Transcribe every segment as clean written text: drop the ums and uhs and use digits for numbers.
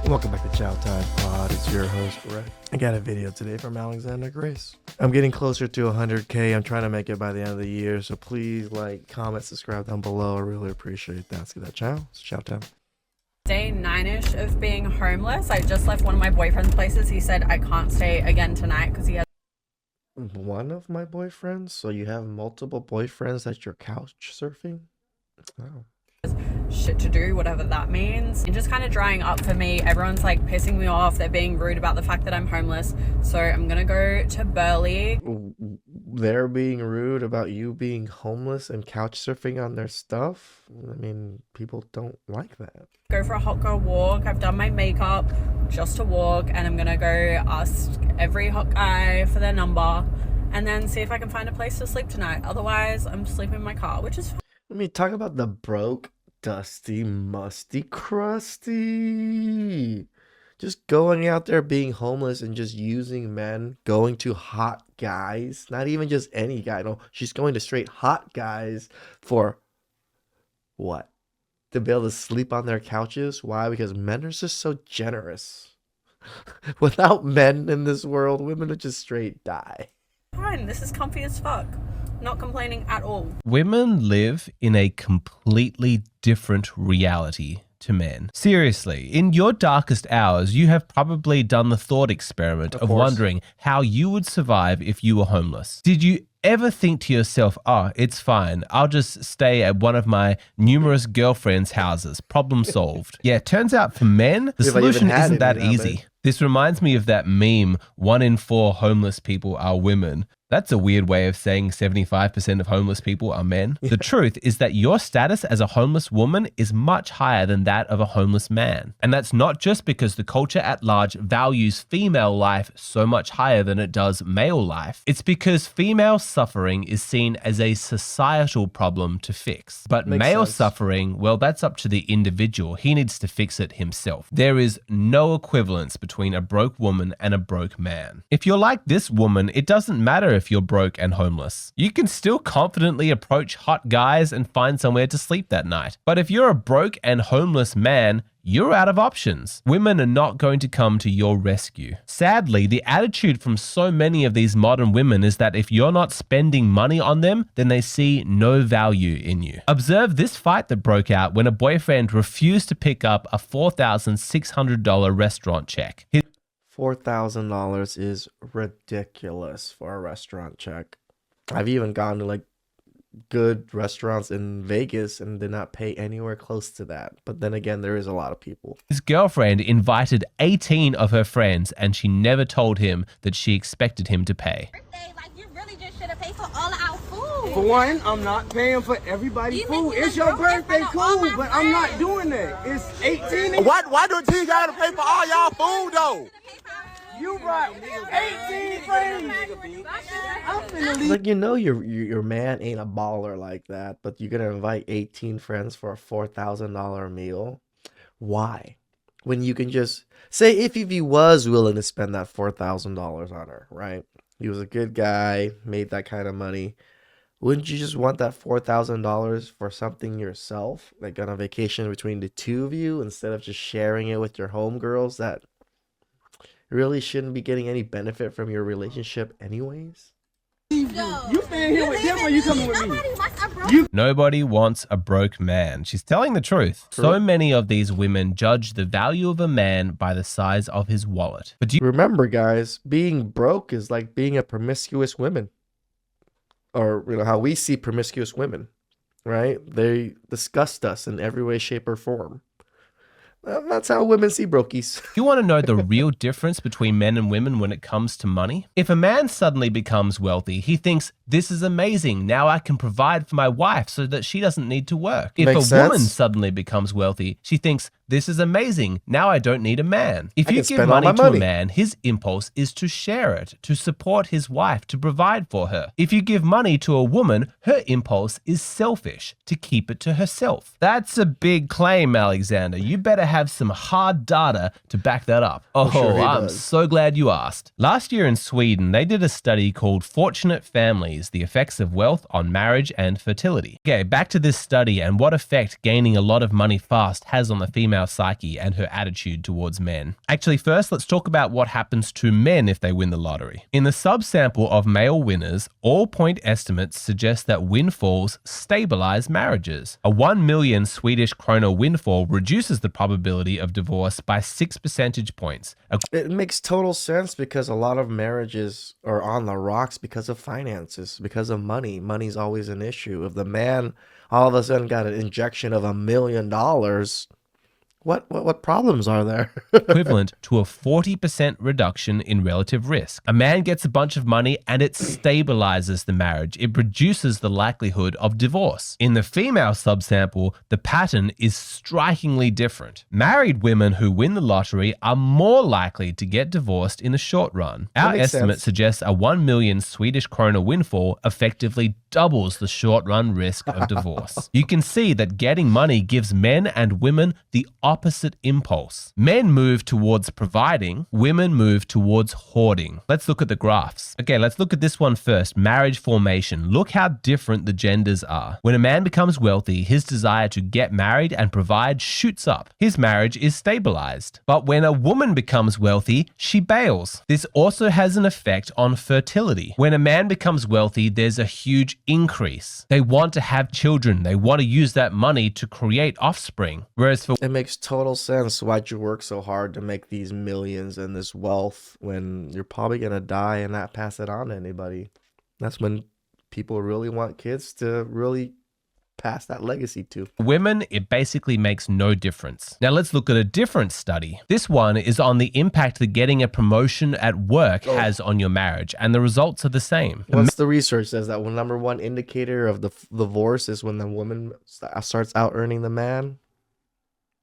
Welcome back to Chow Time Pod. It's your host, Brett. I got a video today from Alexander Grace. I'm getting closer to 100K. I'm trying to make it by the end of the year. So please like, comment, subscribe down below. I really appreciate that. Let's get that chow. It's chow time. Day 9-ish of being homeless. I just left one of my boyfriend's places. He said I can't stay again tonight because he has One of my boyfriends? So you have multiple boyfriends that you're couch surfing? Oh. shit to do, whatever that means. And just kind of drying up for me. Everyone's like pissing me off. They're being rude about the fact that I'm homeless. So I'm gonna go to Burley. They're being rude about you being homeless and couch surfing on their stuff? I mean, people don't like that. Go for a hot girl walk. I've done my makeup just to walk, and I'm gonna go ask every hot guy for their number and then see if I can find a place to sleep tonight. Otherwise, I'm sleeping in my car, which is fine. Let me talk about the broke, dusty, musty, crusty. Just going out there being homeless and just using men, going to hot guys, not even just any guy. No, she's going to straight hot guys for what? To be able to sleep on their couches? Why? Because men are just so generous. Without men in this world, women would just straight die. Fine, this is comfy as fuck. Not complaining at all. Women live in a completely different reality to men. Seriously, in your darkest hours, you have probably done the thought experiment of wondering how you would survive if you were homeless. Did you ever think to yourself, oh, it's fine, I'll just stay at one of my numerous girlfriends' houses, problem solved? Yeah, turns out for men, the solution isn't that easy. This reminds me of that meme, 1 in 4 homeless people are women. That's a weird way of saying 75% of homeless people are men. Yeah. The truth is that your status as a homeless woman is much higher than that of a homeless man. And that's not just because the culture at large values female life so much higher than it does male life. It's because female suffering is seen as a societal problem to fix. But male suffering, well, that's up to the individual. He needs to fix it himself. There is no equivalence between a broke woman and a broke man. If you're like this woman, it doesn't matter if you're broke and homeless. You can still confidently approach hot guys and find somewhere to sleep that night. But if you're a broke and homeless man, you're out of options. Women are not going to come to your rescue. Sadly, the attitude from so many of these modern women is that if you're not spending money on them, then they see no value in you. Observe this fight that broke out when a boyfriend refused to pick up a $4,600 restaurant check. $4,000 is ridiculous for a restaurant check. I've even gone to like good restaurants in Vegas and did not pay anywhere close to that. But then again, there is a lot of people. His girlfriend invited 18 of her friends and she never told him that she expected him to pay. Like, you really just should have paid for all of our food. For one, I'm not paying for everybody's food. It's your birthday, cool, but I'm not doing that. It's 18. Why don't you gotta pay for all y'all food though? You brought 18 friends. I'm finna leave. Like, you know, your man ain't a baller like that, but you're gonna invite 18 friends for a $4,000 meal. Why? When you can just say if he was willing to spend that $4,000 on her, right? He was a good guy, made that kind of money. Wouldn't you just want that $4,000 for something yourself, like on a vacation between the two of you, instead of just sharing it with your homegirls that really shouldn't be getting any benefit from your relationship anyways? You staying here with them or you coming with me? Nobody wants a broke man. She's telling the truth. So many of these women judge the value of a man by the size of his wallet. But do you remember, guys, being broke is like being a promiscuous woman. Or, you know, how we see promiscuous women, right? They disgust us in every way, shape, or form. That's how women see brokies. You want to know the real difference between men and women when it comes to money? If a man suddenly becomes wealthy, he thinks, this is amazing. Now I can provide for my wife so that she doesn't need to work. If a woman suddenly becomes wealthy, she thinks, this is amazing. Now I don't need a man. If you give money to a man, his impulse is to share it, to support his wife, to provide for her. If you give money to a woman, her impulse is selfish, to keep it to herself. That's a big claim, Alexander. You better have some hard data to back that up. Oh, sure I'm so glad you asked. Last year in Sweden, they did a study called Fortunate Families, the Effects of Wealth on Marriage and Fertility. Okay, back to this study and what effect gaining a lot of money fast has on the female female psyche and her attitude towards men. Actually, first, let's talk about what happens to men if they win the lottery. In the subsample of male winners, all point estimates suggest that windfalls stabilize marriages. A 1 million Swedish krona windfall reduces the probability of divorce by 6 percentage points. It makes total sense because a lot of marriages are on the rocks because of finances, because of money. Money's always an issue. If the man all of a sudden got an injection of $1 million, what problems are there? Equivalent to a 40% reduction in relative risk. A man gets a bunch of money and it stabilizes the marriage. It reduces the likelihood of divorce. In the female subsample, the pattern is strikingly different. Married women who win the lottery are more likely to get divorced in the short run. Our estimate suggests a 1 million Swedish krona windfall effectively doubles the short run risk of divorce. You can see that getting money gives men and women the opposite impulse. Men move towards providing, women move towards hoarding. Let's look at the graphs. Okay, let's look at this one first. Marriage formation. Look how different the genders are. When a man becomes wealthy, his desire to get married and provide shoots up. His marriage is stabilized. But when a woman becomes wealthy, she bails. This also has an effect on fertility. When a man becomes wealthy, there's a huge increase. They want to have children. They want to use that money to create offspring. Whereas for it makes total sense. Why'd you work so hard to make these millions and this wealth when you're probably gonna die and not pass it on to anybody? That's when people really want kids to really pass that legacy to. Women, it basically makes no difference. Now let's look at a different study. This one is on the impact that getting a promotion at work has on your marriage, and the results are the same. What's the research says that number one indicator of the divorce is when the woman starts out earning the man?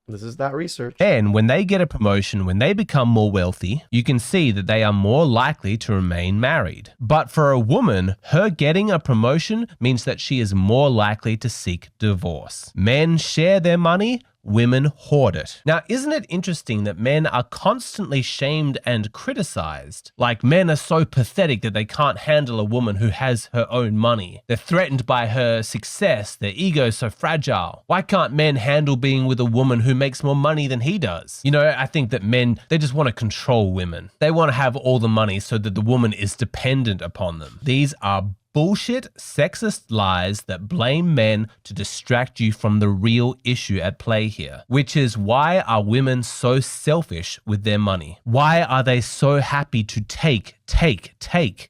This is that research. And when they get a promotion, when they become more wealthy, you can see that they are more likely to remain married. But for a woman, her getting a promotion means that she is more likely to seek divorce. Men share their money, women hoard it. Now, isn't it interesting that men are constantly shamed and criticized? Like men are so pathetic that they can't handle a woman who has her own money. They're threatened by her success. Their ego is so fragile. Why can't men handle being with a woman who makes more money than he does? You know, I think that men, they just want to control women. They want to have all the money so that the woman is dependent upon them. These are bullshit, sexist lies that blame men to distract you from the real issue at play here, which is why are women so selfish with their money? Why are they so happy to take?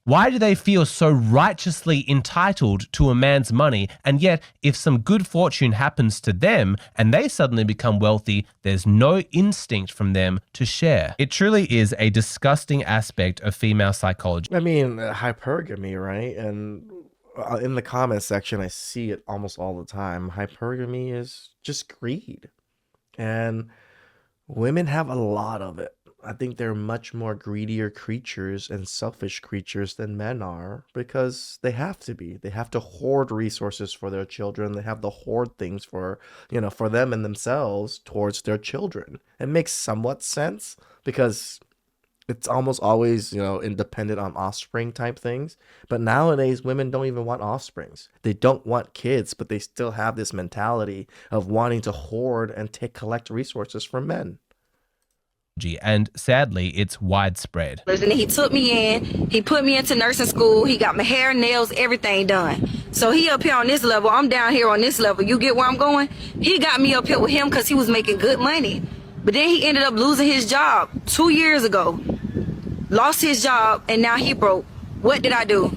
Why do they feel so righteously entitled to a man's money? And yet, if some good fortune happens to them and they suddenly become wealthy, there's no instinct from them to share. It truly is a disgusting aspect of female psychology. I mean, hypergamy, right? And in the comment section, I see it almost all the time. Hypergamy is just greed. And women have a lot of it. I think they're much more greedier creatures and selfish creatures than men are because they have to be. They have to hoard resources for their children. They have to hoard things for them and themselves towards their children. It makes somewhat sense because it's almost always, independent on offspring type things. But nowadays, women don't even want offsprings. They don't want kids, but they still have this mentality of wanting to hoard and collect resources from men. And sadly, it's widespread. And he took me in, he put me into nursing school, he got my hair, nails, everything done. So he up here on this level, I'm down here on this level. You get where I'm going? He got me up here with him because he was making good money. But then he ended up losing his job 2 years ago. Lost his job, and now he broke. What did I do?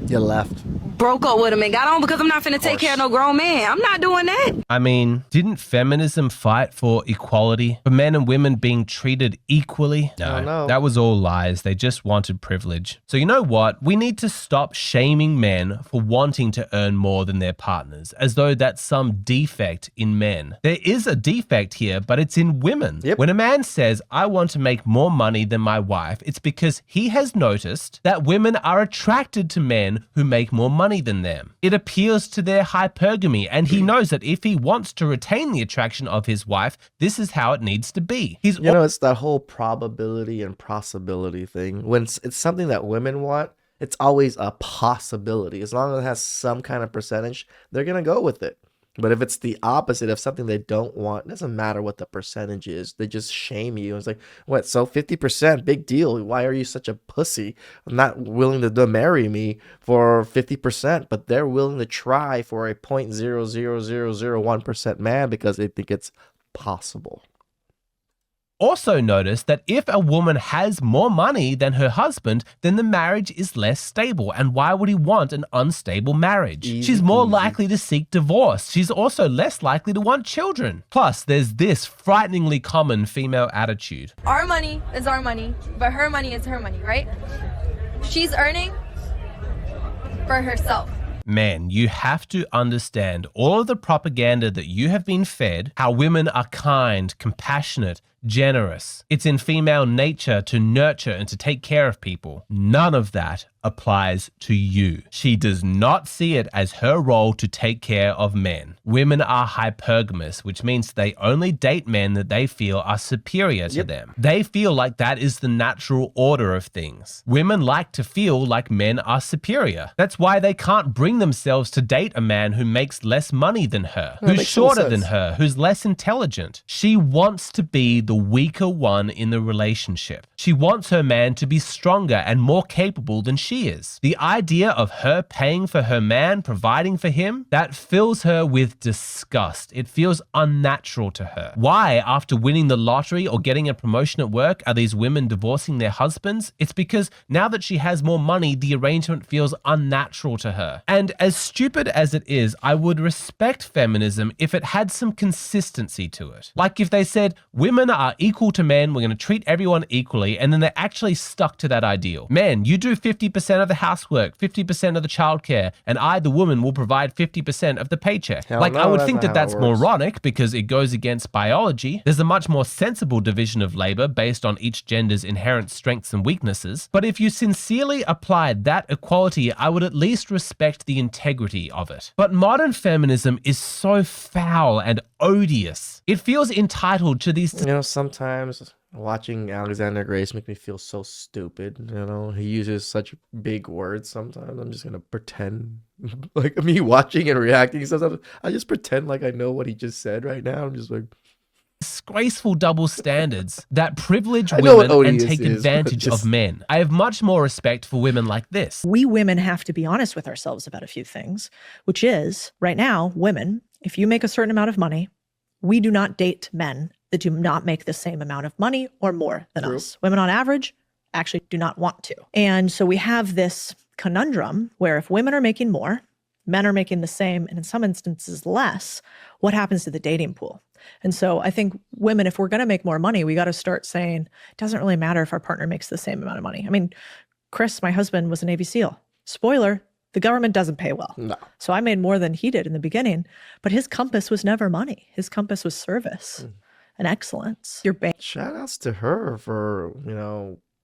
You left. Broke up with him and got on because I'm not finna take care of no grown man. I'm not doing that. I mean, didn't feminism fight for equality? For men and women being treated equally? No, that was all lies. They just wanted privilege. So you know what? We need to stop shaming men for wanting to earn more than their partners, as though that's some defect in men. There is a defect here, but it's in women. Yep. When a man says, I want to make more money than my wife, it's because he has noticed that women are attracted to men who make more money than them. It appeals to their hypergamy, and he knows that if he wants to retain the attraction of his wife, this is how it needs to be. It's that whole probability and possibility thing. When it's something that women want, it's always a possibility. As long as it has some kind of percentage, they're going to go with it. But if it's the opposite of something they don't want, it doesn't matter what the percentage is. They just shame you. It's like, what? So 50%, big deal. Why are you such a pussy? I'm not willing to marry me for 50%, but they're willing to try for a 0.00001% man because they think it's possible. Also notice that if a woman has more money than her husband, then the marriage is less stable. And why would he want an unstable marriage? She's more likely to seek divorce. She's also less likely to want children. Plus, there's this frighteningly common female attitude. Our money is our money, but her money is her money, right? She's earning for herself. Man, you have to understand all of the propaganda that you have been fed, how women are kind, compassionate, generous. It's in female nature to nurture and to take care of people. None of that applies to you. She does not see it as her role to take care of men. Women are hypergamous, which means they only date men that they feel are superior to them. They feel like that is the natural order of things. Women like to feel like men are superior. That's why they can't bring themselves to date a man who makes less money than her, who's shorter than her, who's less intelligent. She wants to be the weaker one in the relationship. She wants her man to be stronger and more capable than she is. The idea of her paying for her man, providing for him, that fills her with disgust. It feels unnatural to her. Why, after winning the lottery or getting a promotion at work, are these women divorcing their husbands? It's because now that she has more money, the arrangement feels unnatural to her. And as stupid as it is, I would respect feminism if it had some consistency to it. Like if they said, women are equal to men, we're going to treat everyone equally, and then they actually stuck to that ideal. Men, you do 50% of the housework, 50% of the childcare, and I, the woman, will provide 50% of the paycheck. I would think that that's moronic because it goes against biology. There's a much more sensible division of labor based on each gender's inherent strengths and weaknesses. But if you sincerely applied that equality, I would at least respect the integrity of it. But modern feminism is so foul and odious. It feels entitled to these... Sometimes watching Alexander Grace make me feel so stupid. He uses such big words sometimes. I'm just going to pretend like me watching and reacting. Sometimes I just pretend like I know what he just said right now. I'm just like... disgraceful double standards that privilege women and take advantage of men. I have much more respect for women like this. We women have to be honest with ourselves about a few things, which is, right now, women, if you make a certain amount of money, we do not date men that do not make the same amount of money or more than us. Women on average actually do not want to. And so we have this conundrum where if women are making more, men are making the same, and in some instances less, what happens to the dating pool? And so I think women, if we're going to make more money, we got to start saying, it doesn't really matter if our partner makes the same amount of money. I mean, Chris, my husband, was a Navy SEAL. Spoiler, the government doesn't pay well. No. So I made more than he did in the beginning, but his compass was never money. His compass was service and excellence. Shout outs to her for,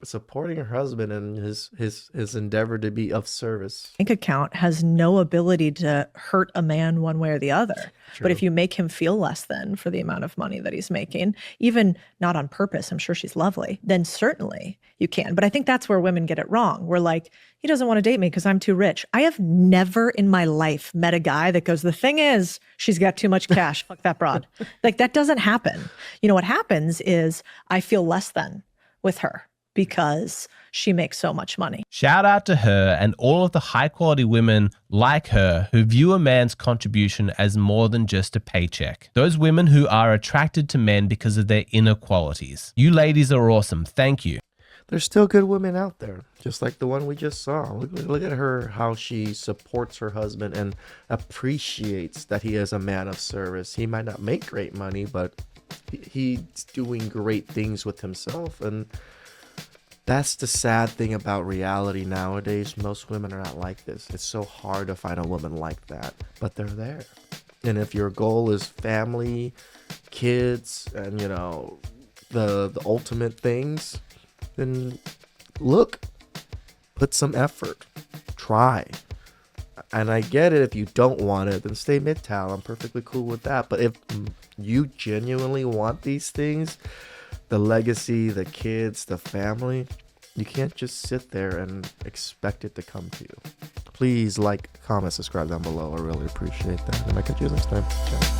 supporting her husband and his endeavor to be of service. Bank account has no ability to hurt a man one way or the other. True. But if you make him feel less than for the amount of money that he's making, even not on purpose, I'm sure she's lovely, then certainly you can. But I think that's where women get it wrong. We're like, he doesn't want to date me because I'm too rich. I have never in my life met a guy that goes, the thing is, she's got too much cash. Fuck that broad. Like, that doesn't happen. What happens is I feel less than with her because she makes so much money. Shout out to her and all of the high quality women like her who view a man's contribution as more than just a paycheck. Those women who are attracted to men because of their inner qualities. You ladies are awesome. Thank you. There's still good women out there, just like the one we just saw. Look at her, how she supports her husband and appreciates that he is a man of service. He might not make great money, but he's doing great things with himself. And that's the sad thing about reality nowadays. Most women are not like this. It's so hard to find a woman like that, but they're there. And if your goal is family, kids, and the ultimate things, then look, put some effort, try. And I get it, if you don't want it, then stay Midtown. I'm perfectly cool with that. But if you genuinely want these things, the legacy, the kids, the family, you can't just sit there and expect it to come to you. Please like, comment, subscribe down below. I really appreciate that. And I'll catch you next time. Ciao.